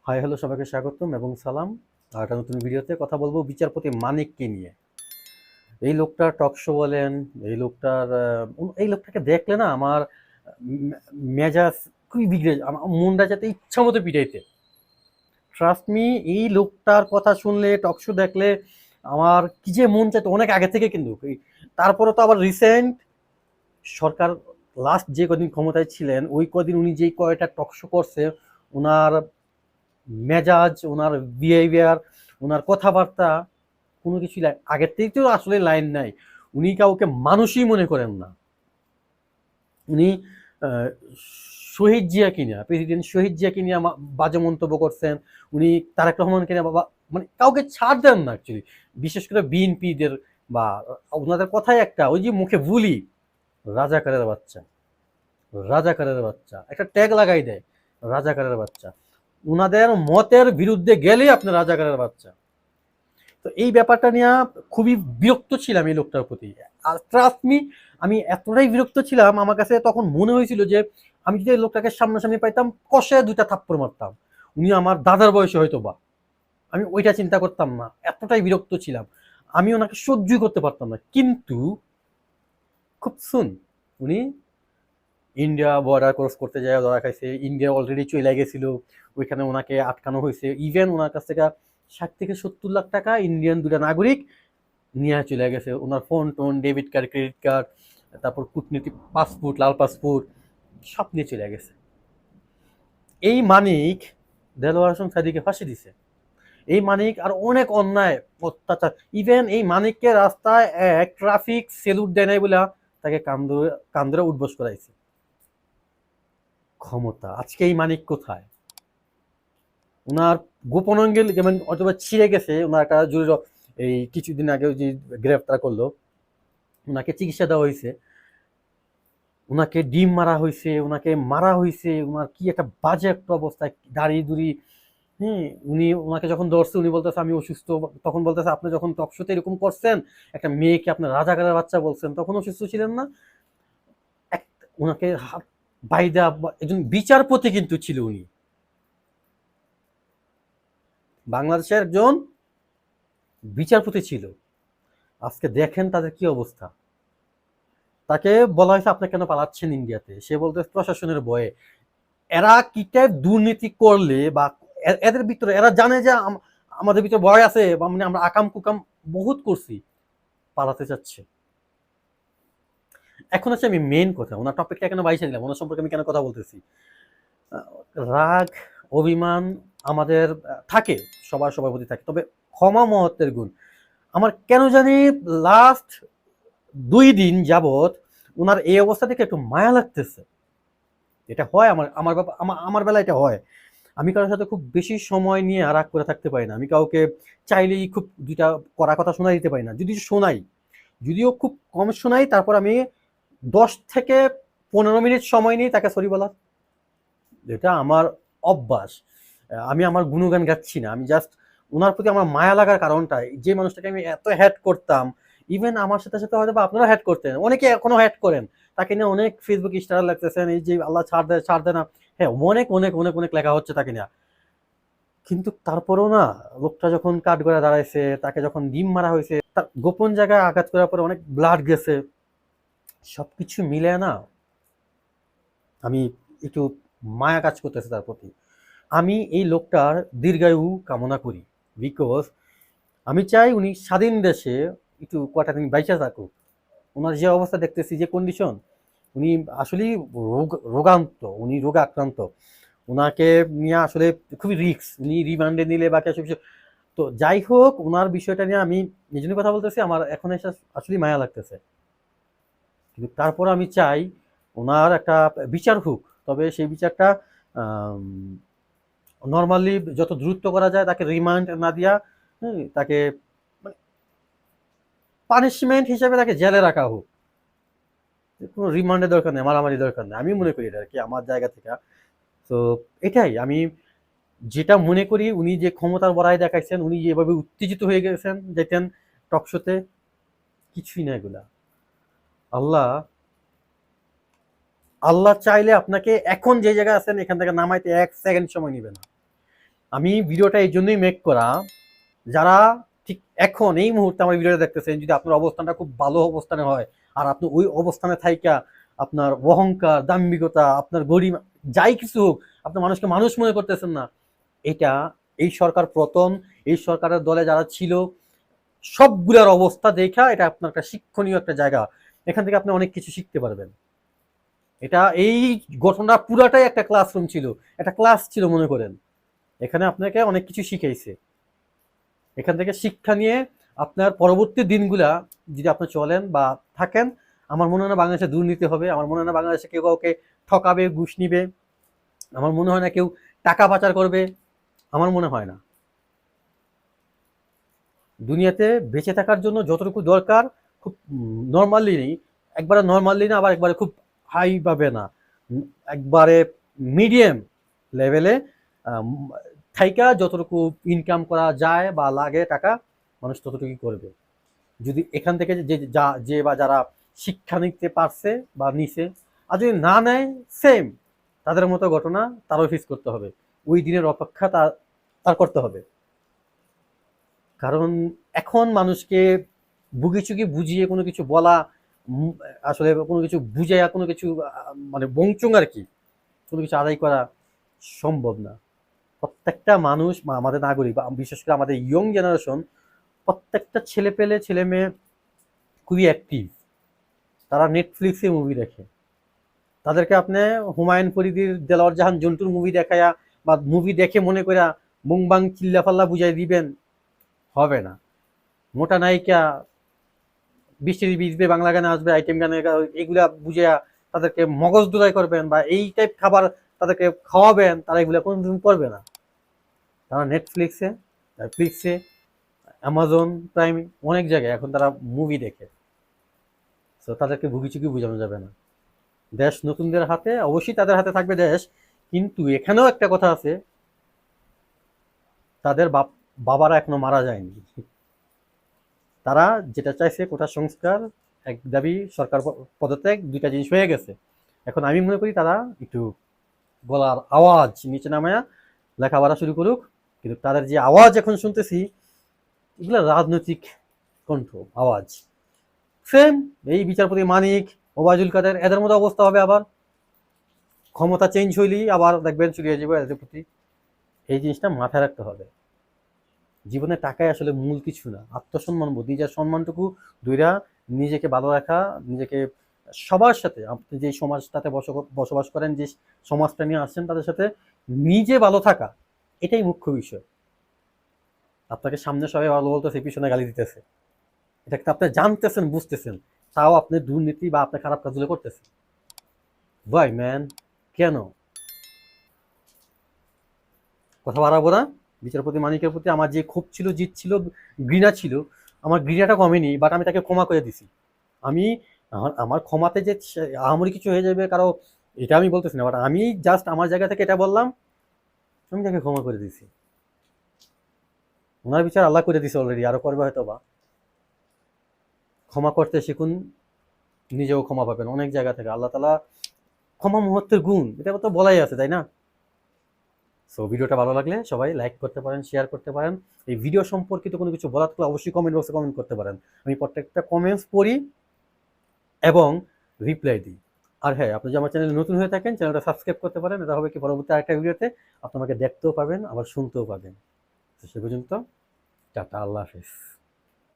Hi hello, সবাইকে স্বাগতম এবং সালাম। আর একটা নতুন ভিডিওতে কথা বলবো বিচারপতি মানিককে নিয়ে। এই লোকটার টক শো বলেন, এই লোকটার এই লোকটাকে দেখলে না আমার মেজাজ খুবই বিগড়ে আমার মনটা যাতে ইচ্ছা মতো পিটাইতে। ট্রাস্ট মি, এই লোকটার কথা শুনলে, টক শো দেখলে আমার কি যে মন চাইতো অনেক আগে থেকে, কিন্তু তারপরে তো আবার রিসেন্ট সরকার লাস্ট যে কদিন ক্ষমতায় ছিলেন ওই কদিন উনি যেই কয়টা টক শো করছে, ওনার মেজাজ, ওনার বিহেভিয়ার, ওনার কথাবার্তা কোনো কিছু আগের থেকে তো আসলে লাইন নাই। উনি কাউকে মানুষই মনে করেন না। উনি আহ, শহীদ জিয়াকে নিয়ে, প্রেসিডেন্ট শহীদ জিয়াকে নিয়ে বাজে মন্তব্য করছেন। উনি তারেক রহমানকে নিয়ে বাবা মানে কাউকে ছাড় দেন না অ্যাকচুয়ালি, বিশেষ করে বিএনপিদের বা ওনাদের কথাই একটা, ওই যে মুখে বুলি, রাজাকারের বাচ্চা, রাজাকারের বাচ্চা একটা ট্যাগ লাগাই দেয়, রাজাকারের বাচ্চা। উনাদের মতের বিরুদ্ধে গেলেই আপনি রাজাকারের বাচ্চা। তো এই ব্যাপারটা নিয়ে খুবই বিরক্ত ছিলাম এই লোকটার প্রতি। আর ট্রাস্ট মি, আমি এতটাই বিরক্ত ছিলাম, আমার কাছে তখন মনে হয়েছিল যে আমি যদি এই লোকটাকে সামনাসামনি পাইতাম, কষে দুইটা থাপ্পড় মারতাম। উনি আমার দাদার বয়সে হয়তো বা, আমি ওইটা চিন্তা করতাম না, এতটাই বিরক্ত ছিলাম। আমি ওনাকে সহ্যই করতে পারতাম না। কিন্তু খুব সুন উনি ইন্ডিয়া বর্ডার ক্রস করতে যায় ধরা খাইছে, ইন্ডিয়া অলরেডি চলে গেছিল, ওইখানে ওনাকে আটকানো হয়েছে। ইভেন ওনার কাছ থেকে 60 থেকে 70 লাখ টাকা ইন্ডিয়ান দুটা নাগরিক নিয়ে চলে গেছে, ওনার phone tone, debit card, credit card, তারপর কূটনীতিক পাসপোর্ট, লাল পাসপোর্ট সব নিয়ে চলে গেছে। এই মানিক দেলোয়ার হোসেন সাদিকে ফাঁসি দিছে। এই মানিক আর অনেক অন্যায় অত্যাচার, ইভেন এই মানিককে রাস্তায় এক ট্রাফিক সেলুট দেয় নাই বলে তাকে কান্দরে উঠবস করাইছে। ক্ষমতা আজকে এই মানিক কোথায়? ওনার গোপন অঙ্গেল যেমন অথবা ছিঁড়ে গেছে, ওনার একটা জরুরি এই কিছুদিন আগে যে গ্রেফতার করলো, ওনাকে চিকিৎসা দেওয়া হয়েছে, ওনাকে ডিম মারা হয়েছে, ওনাকে মারা হয়েছে, ওনার কি একটা বাজে একটা অবস্থা, দাড়ি দুড়ি। হ্যাঁ, উনি ওনাকে যখন ধরছে উনি বলতেছে আমি অসুস্থ, তখন বলতেছে আপনি যখন টকশোতে এরকম করছেন, একটা মেয়েকে আপনার রাজাকারের বাচ্চা বলছেন, তখন অসুস্থ ছিলেন না? এক ওনাকে হাত বাইদা একজন বিচারপতি কিন্তু ছিল উনি, বাংলাদেশের একজন বিচারপতি ছিল। আজকে দেখেন তাদের কি অবস্থা। তাকে বলা হয়েছে আপনি কেন পালাচ্ছেন ইন্ডিয়াতে, সে বলতে প্রশাসনের ভয়ে। এরা কি টাইপ দুর্নীতি করলে বা এদের ভিতরে এরা জানে যে আমাদের ভিতরে ভয় আছে, বা মানে আমরা আকাম কুকাম বহুত করছি, পালাতে চাচ্ছে। এখন হচ্ছে আমি মেইন কথা, ওনার টপিকটা কেন বাইসে দিলাম, ওনার সম্পর্কে আমি কেন কথা বলতেছি। রাগ, অভিমান আমাদের থাকে, সবার সবার প্রতি থাকে, তবে ক্ষমা মহত্বের গুণ। আমার কেন জানি লাস্ট 2 দিন যাবৎ ওনার এই অবস্থা থেকে একটু মায়া লাগতেছে। এটা হয় আমার আমার আমার বেলা এটা হয়। আমি কারোর সাথে খুব বেশি সময় নিয়ে রাগ করে থাকতে পারি না। আমি কাউকে চাইলেই খুব দুইটা কড়া কথা শোনাই দিতে পারি না। যদি শোনাই, যদিও খুব কম শোনাই, তারপর আমি 10 থেকে 15 মিনিট সময় নিই তাকে সরি বলার। এটা আমার অভ্যাস। আমি আমার গুণগান গাচ্ছি না, আমি জাস্ট ওনার প্রতি আমার মায়া লাগার কারণটা, যে মানুষটাকে আমি এত হ্যাট করতাম, ইভেন আমার সাথে সাথে হয়তো বা আপনারা হ্যাট করতেন, অনেকে এখনো হ্যাট করেন, তাকে নিয়ে অনেক ফেসবুক স্টার লাগতেছেন, এই যে আল্লাহ ছাড় দেয় ছাড় দেয় না। হ্যাঁ, অনেক অনেক অনেক অনেক লেখা হচ্ছে তাকে নিয়ে। কিন্তু তারপরেও না, লোকটা যখন কাঠ করে দাঁড়াইছে, তাকে যখন ডিম মারা হয়েছে, তার গোপন জায়গায় আঘাত করার পরে অনেক ব্লাড গেছে, সবকিছু মিলে না আমি একটু মায়া কাজ করতেছে তার প্রতি। আমি এই লোকটার দীর্ঘায়ু কামনা করি, বিকজ আমি চাই উনি স্বাধীন দেশে একটু কটা দিন বাইচা থাকুক। ওনার যে অবস্থা দেখতেছি, যে কন্ডিশন, উনি আসলেই রোগান্ত, উনি রোগে আক্রান্ত। ওনাকে নিয়ে আসলে খুবই রিস্ক, উনি রিমান্ডে নিলে বা কিছু কিছু। তো যাই হোক, ওনার বিষয়টা নিয়ে আমি নিজের কথা বলতেছি, আমার এখন এসে আসলে মায়া লাগতেছে। কিন্তু তারপর আমি চাই ওনার একটা বিচার হোক, তবে সেই বিচারটা নর্মালি যত দ্রুত করা যায়, তাকে রিমান্ড না দিয়া, তাকে পানিশমেন্ট হিসেবে তাকে জেলে রাখা হোক। কোনো রিমান্ডের দরকার নেই, মারামারি দরকার নেই, আমি মনে করি এটা আর কি আমার জায়গা থেকে। তো এটাই আমি যেটা মনে করি, উনি যে ক্ষমতার বড়াই দেখাইছেন, উনি যেভাবে উত্তেজিত হয়ে গেছেন যেতেন টকশোতে, কিছুই না এগুলা। আল্লাহ আল্লাহ চাইলে আপনাকে এখন যে জায়গায় আছেন এখান থেকে নামাইতে 1 সেকেন্ড সময় নিবে না। আমি ভিডিওটা এই জন্যই মেক করা, যারা ঠিক এখন এই মুহূর্তে আমার ভিডিওটা দেখতেছেন, যদি আপনার অবস্থানটা খুব ভালো অবস্থানে হয় আর আপনি ওই অবস্থানে থাইকা আপনার অহংকার, দাম্ভিকতা, আপনার গরিমা যাই কিছু হোক, আপনার মানুষকে মানুষ মনে করতেছেন না, এটা এই সরকার পতন, এই সরকারের দলে যারা ছিল সবগুলোর অবস্থা দেখা এটা আপনার একটা শিক্ষণীয় একটা জায়গা। এখান থেকে আপনি অনেক কিছু শিখতে পারবেন। এটা এই ঘটনা পুরাটাই একটা ক্লাসরুম ছিল, একটা ক্লাস ছিল মনে করেন। এখানে আপনাকে অনেক কিছু শিখাইছে। এখান থেকে শিক্ষা নিয়ে আপনার পরবর্তী দিনগুলা যদি আপনি চলেন বা থাকেন, আমার মনে হয় না বাংলাদেশে দুর্নীতি হবে, আমার মনে হয় না বাংলাদেশে কেউ কাউকে ঠকাবে, ঘুষ নিবে, আমার মনে হয় না কেউ টাকা পাচার করবে, আমার মনে হয় না। দুনিয়াতে বেঁচে থাকার জন্য যতটুকু দরকার খুব নর্মালি নেই, একবারে নর্মালি না, আবার একবারে খুব হাই ভাবে না, একবারে মিডিয়াম লেভেলে থাইকা যতটুকু ইনকাম করা যায় বা লাগে টাকা, মানুষ ততটুকুই করবে। যদি এখান থেকে যে বা যারা শিক্ষা নিতে পারছে বা নিছে, আর যদি না নেয় সেম তাদের মতো ঘটনা তারও ফেস করতে হবে, ওই দিনের অপেক্ষা তার করতে হবে। কারণ এখন মানুষকে বুগিচুগি বুঝিয়ে কোনো কিছু বলা, আসলে কোনো কিছু বুঝাইয়া কোনো কিছু মানে বংচং আর কি কোনো কিছু আদায় করা সম্ভব না। প্রত্যেকটা মানুষ বা আমাদের নাগরিক বা বিশেষ করে আমাদের ইয়ং জেনারেশন, প্রত্যেকটা ছেলে মেয়ে খুবই অ্যাক্টিভ। তারা নেটফ্লিক্সে মুভি দেখে। তাদেরকে আপনি হুমায়ুন ফরিদির দেলোয়ার জাহান জন্টুর মুভি দেখায়া বা মুভি দেখে মনে করা মুংবাং চিল্লাফাল্লা বুঝাই দিবেন, হবে না। মোটা নায়িকা বৃষ্টির ভিজবে বাংলা গানে আসবে, আইটেম গানে, এগুলা বুঝিয়া তাদেরকে মগজ ধোলাই করবেন বা এই টাইপ খাবার তাদেরকে খাওয়াবেন, তারা এগুলা কোনোদিন করবে না। তারা নেটফ্লিক্সে, ফ্লিক্সে, অ্যামাজন প্রাইম, অনেক জায়গায় এখন তারা মুভি দেখে। তো তাদেরকে ভুগিচুকি বোঝানো যাবে না। দেশ নতুনদের হাতে, অবশ্যই তাদের হাতে থাকবে দেশ, কিন্তু এখানেও একটা কথা আছে, তাদের বাবারা এখনো মারা যায়নি। তারা যেটা চাইছে কোটা সংস্কার, এক দাবি সরকার পদত্যাগ, দুইটা জিনিস হয়ে গেছে। এখন আমি মনে করি তারা একটু গলার আওয়াজ নিচে নামায়া লেখাপড়া শুরু করুক। কিন্তু তাদের যে আওয়াজ এখন শুনতেছি, এগুলো রাজনৈতিক কণ্ঠ আওয়াজ। সেম এই বিচারপতি মানিক, ওবায়দুল কাদের, এদের মতো অবস্থা হবে আবার। ক্ষমতা চেঞ্জ হইলেই আবার দেখবেন চলিয়ে যাবে এদের প্রতি। এই জিনিসটা মাথায় রাখতে হবে। জীবনে টাকাই আসলে মূল কিছু না, আত্মসম্মান বোধ, নিজের সম্মানটুকু দুইরা নিজেকে ভালো রাখা, নিজেকে সবার সাথে, আপনি যে সমাজটাতে বসবাস করেন, যে সমাজটা নিয়ে আসছেন, তাদের সাথে নিজে ভালো থাকা, এটাই মুখ্য বিষয়। আপনাকে সামনে সবাই ভালো বলতেছে, পিছনে গালি দিতেছে, এটা কিন্তু আপনি জানতেছেন, বুঝতেছেন, তাও আপনি দুর্নীতি বা আপনি খারাপ কাজগুলো করতেছেন। ভাই ম্যান, কেন? কথা বাড়াবো না। বিচারপতি মানিকের প্রতি আমার যে ক্ষোভ ছিল, জিত ছিল, ঘৃণা ছিল, আমার ঘৃণাটা কমেনি, বাট আমি তাকে ক্ষমা করে দিছি। আমি আমার ক্ষমাতে যে আহামরি কিছু হয়ে যাবে কারো, এটা আমি বলতেছি না, বাট আমি জাস্ট আমার জায়গা থেকে এটা বললাম, আমি তাকে ক্ষমা করে দিছি। ওনার বিচার আল্লাহ করে দিছে অলরেডি, আরো করবে হয়তো বা। ক্ষমা করতে শিখুন, নিজেও ক্ষমা পাবেন অনেক জায়গা থেকে। আল্লাহ তালা ক্ষমা মুহূর্তের গুণ, এটা তো বলাই আছে, তাই না? সো ভিডিওটা ভালো লাগলে সবাই লাইক করতে পারেন, শেয়ার করতে পারেন। এই ভিডিও সম্পর্কিত কোনো কিছু বলার থাকলে অবশ্যই কমেন্ট বক্সে কমেন্ট করতে পারেন। আমি প্রত্যেকটা কমেন্টস পড়ি এবং রিপ্লাই দিই। আর হ্যাঁ, আপনি যদি আমার চ্যানেলে নতুন হয়ে থাকেন, চ্যানেলটা সাবস্ক্রাইব করতে পারেন। এটা হবে কি পরবর্তী আরেকটা ভিডিওতে আপনি আমাকে দেখতেও পাবেন, আবার শুনতেও পাবেন। তো সে পর্যন্ত টাটা, আল্লাহ হাফেজ।